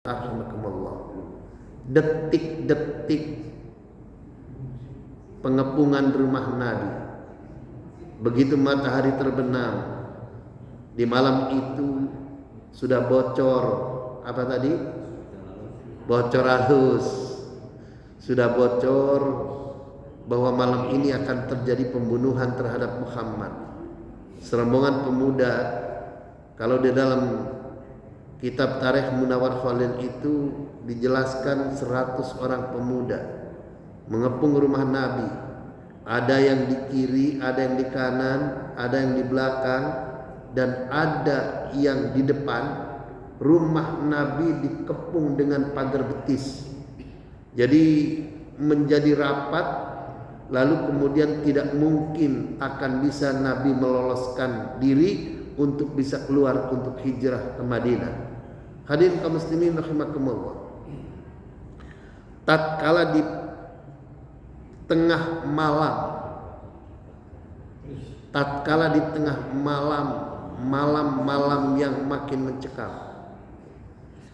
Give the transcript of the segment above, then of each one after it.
Rahimakumullah. Detik-detik pengepungan rumah Nabi, begitu matahari terbenam di malam itu sudah bocor apa tadi? Bocor halus. Sudah bocor bahwa malam ini akan terjadi pembunuhan terhadap Muhammad. Serombongan pemuda, kalau di dalam kitab Tarikh Munawwar Khalil itu dijelaskan 100 orang pemuda mengepung rumah Nabi. Ada yang di kiri, ada yang di kanan, ada yang di belakang, dan ada yang di depan. Rumah Nabi dikepung dengan pagar betis. Jadi menjadi rapat, lalu kemudian tidak mungkin akan bisa Nabi meloloskan diri untuk bisa keluar untuk hijrah ke Madinah. Hadirin kaum muslimin rahimakumullah. Tatkala di tengah malam, malam yang makin mencekam,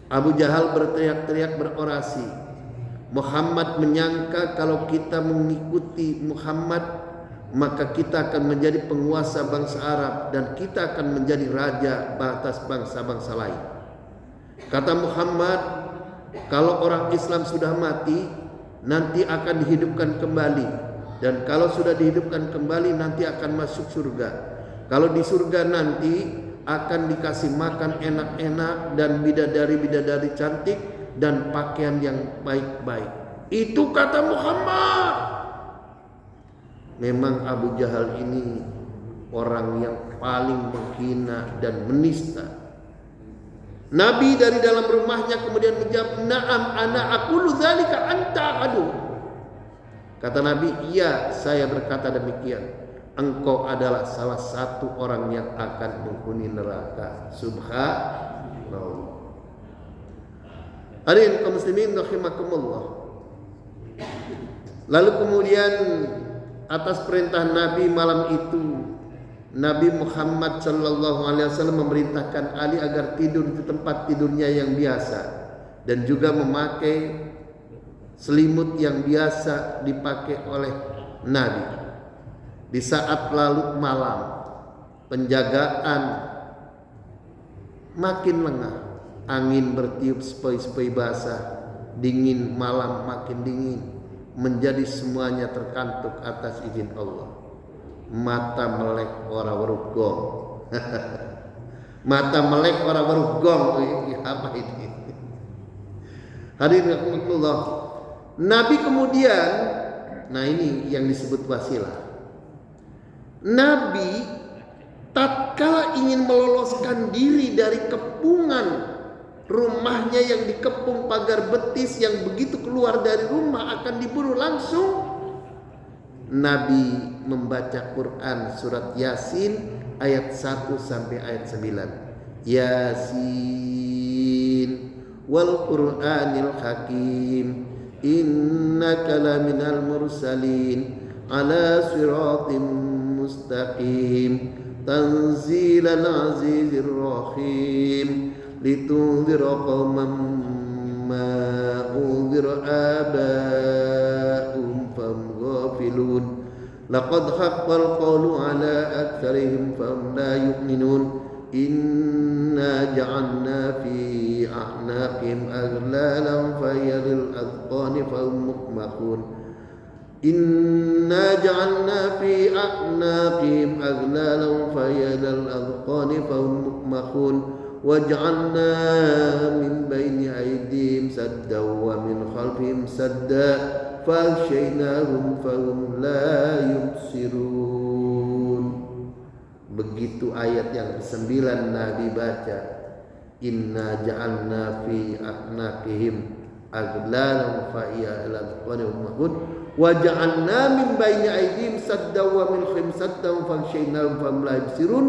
Abu Jahal berteriak-teriak berorasi. Muhammad menyangka kalau kita mengikuti Muhammad maka kita akan menjadi penguasa bangsa Arab dan kita akan menjadi raja atas bangsa-bangsa lain. Kata Muhammad, kalau orang Islam sudah mati nanti akan dihidupkan kembali, dan kalau sudah dihidupkan kembali nanti akan masuk surga. Kalau di surga nanti akan dikasih makan enak-enak dan bidadari-bidadari cantik dan pakaian yang baik-baik. Itu kata Muhammad. Memang Abu Jahal ini orang yang paling menghina dan menista. Nabi dari dalam rumahnya kemudian menjawab, "Na'am ana aqulu dzalika anta adu." Kata Nabi, "Iya, saya berkata demikian. Engkau adalah salah satu orang yang akan menghuni neraka." Subhanallah. Hadirin kaum muslimin rahimakumullah. Lalu kemudian atas perintah Nabi malam itu, Nabi Muhammad sallallahu alaihi wasallam memerintahkan Ali agar tidur di tempat tidurnya yang biasa dan juga memakai selimut yang biasa dipakai oleh Nabi. Di saat larut malam, penjagaan makin lengah, angin bertiup sepoi-sepoi basah, dingin malam makin dingin, menjadi semuanya terkantuk atas izin Allah. Mata melek ora weruh gong. Mata melek ora weruh gong. Apa ini? Hadirin rahimakumullah. Nabi kemudian, nah ini yang disebut wasilah. Nabi tatkala ingin meloloskan diri dari kepungan rumahnya yang dikepung pagar betis, yang begitu keluar dari rumah akan dibunuh langsung, Nabi membaca Quran surat Yasin ayat 1 sampai ayat 9. Yasin wal Qur'anil Hakim innaka laminal mursalin ala siratim mustaqim tanzilal azizir rahim litunzira qauman ma unzira aba'um fahum ghafilun laqad haqqal qawlu ala aktsarihim fahum la yu'minun inna ja'alna fi a'naqihim aghlalan fayalil adqani fahum muqmahun inna ja'alna fi a'naqihim aghlalan fayalil adqani fahum muqmahun waj'alna min baini aydihim sadda wa min khalfihim sadda faghshaynahum fahum la yubsirun. Begitu ayat yang ke-9 Nabi baca, inna ja'alna fi a'naqihim aghlalan fa hiya ila adqanihim mahud wa ja'alna min baini aydihim sadda wa min khalfihim sadda faghshaynahum fahum la yubsirun.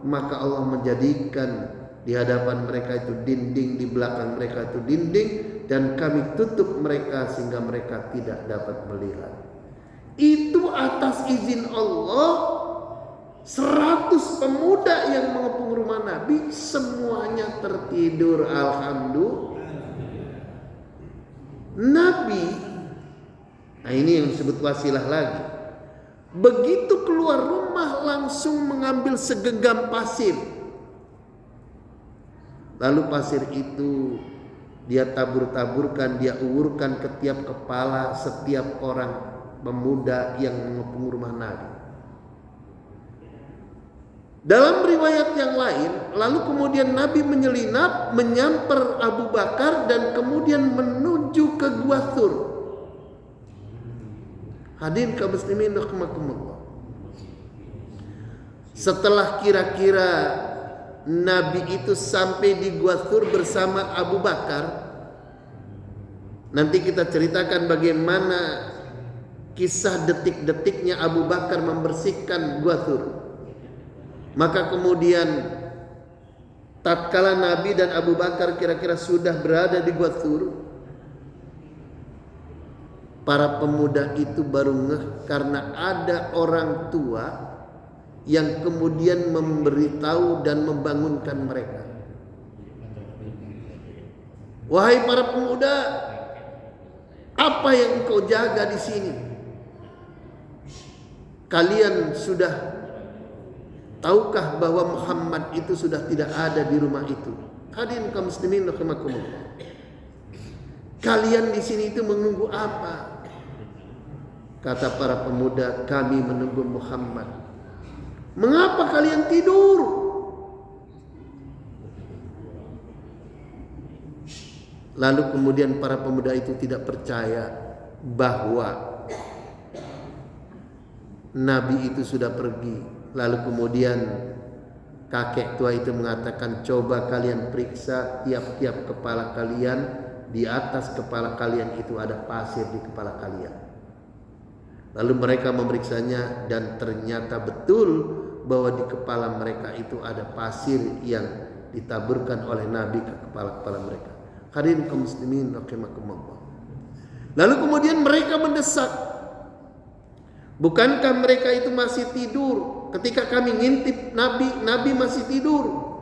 Maka Allah menjadikan di hadapan mereka itu dinding, di belakang mereka itu dinding, dan kami tutup mereka sehingga mereka tidak dapat melihat. Itu atas izin Allah. 100 pemuda yang mengepung rumah Nabi semuanya tertidur. Alhamdulillah. Nabi, nah ini yang disebut wasilah lagi. Begitu keluar rumah langsung mengambil segenggam pasir. Lalu pasir itu dia tabur-taburkan, dia ulurkan ke tiap kepala setiap orang pemuda yang mengepung rumah Nabi. Dalam riwayat yang lain, lalu kemudian Nabi menyelinap, menyamper Abu Bakar dan kemudian menuju ke Gua Thur. Hadirin kaum muslimin rahimakumullah. Setelah kira-kira Nabi itu sampai di Gua Thur bersama Abu Bakar, nanti kita ceritakan bagaimana kisah detik-detiknya Abu Bakar membersihkan Gua Thur. Maka kemudian tatkala Nabi dan Abu Bakar kira-kira sudah berada di Gua Thur, para pemuda itu baru ngeh karena ada orang tua yang kemudian memberitahu dan membangunkan mereka. Wahai para pemuda, apa yang engkau jaga di sini? Kalian sudah tahukah bahwa Muhammad itu sudah tidak ada di rumah itu? Hadirin kaum muslimin rahimakumullah. Kalian di sini itu menunggu apa? Kata para pemuda, kami menunggu Muhammad. Mengapa kalian tidur? Lalu kemudian para pemuda itu tidak percaya bahwa Nabi itu sudah pergi. Lalu kemudian kakek tua itu mengatakan, coba kalian periksa tiap-tiap kepala kalian. Di atas kepala kalian itu ada pasir di kepala kalian. Lalu mereka memeriksanya dan ternyata betul bahwa di kepala mereka itu ada pasir yang ditaburkan oleh Nabi ke kepala-kepala mereka. Hadirin kaum muslimin rahimakumullah. Lalu kemudian mereka mendesak, bukankah mereka itu masih tidur ketika kami ngintip Nabi masih tidur?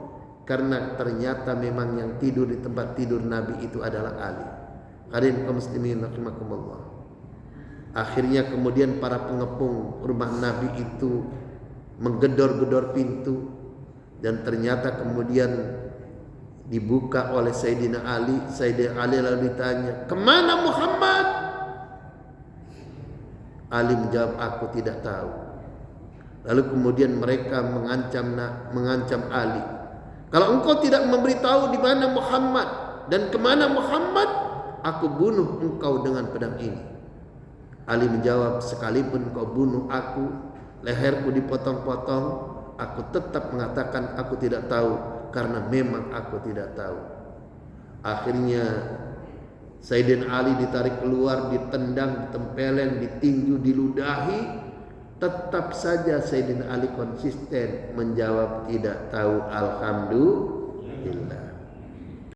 Karena ternyata memang yang tidur di tempat tidur Nabi itu adalah Ali. Hadirin kaum muslimin rahimakumullah. Akhirnya kemudian para pengepung rumah Nabi itu menggedor-gedor pintu dan ternyata kemudian dibuka oleh Sayyidina Ali. Sayyidina Ali lalu ditanya, "Kemana Muhammad?" Ali menjawab, "Aku tidak tahu." Lalu kemudian mereka mengancam Ali, "Kalau engkau tidak memberitahu di mana Muhammad dan kemana Muhammad, aku bunuh engkau dengan pedang ini." Ali menjawab, "Sekalipun kau bunuh aku, leherku dipotong-potong, aku tetap mengatakan aku tidak tahu, karena memang aku tidak tahu." Akhirnya Sayyidina Ali ditarik keluar, ditendang, ditempeleng, ditinju, diludahi. Tetap saja Sayyidina Ali konsisten menjawab tidak tahu. Alhamdulillah.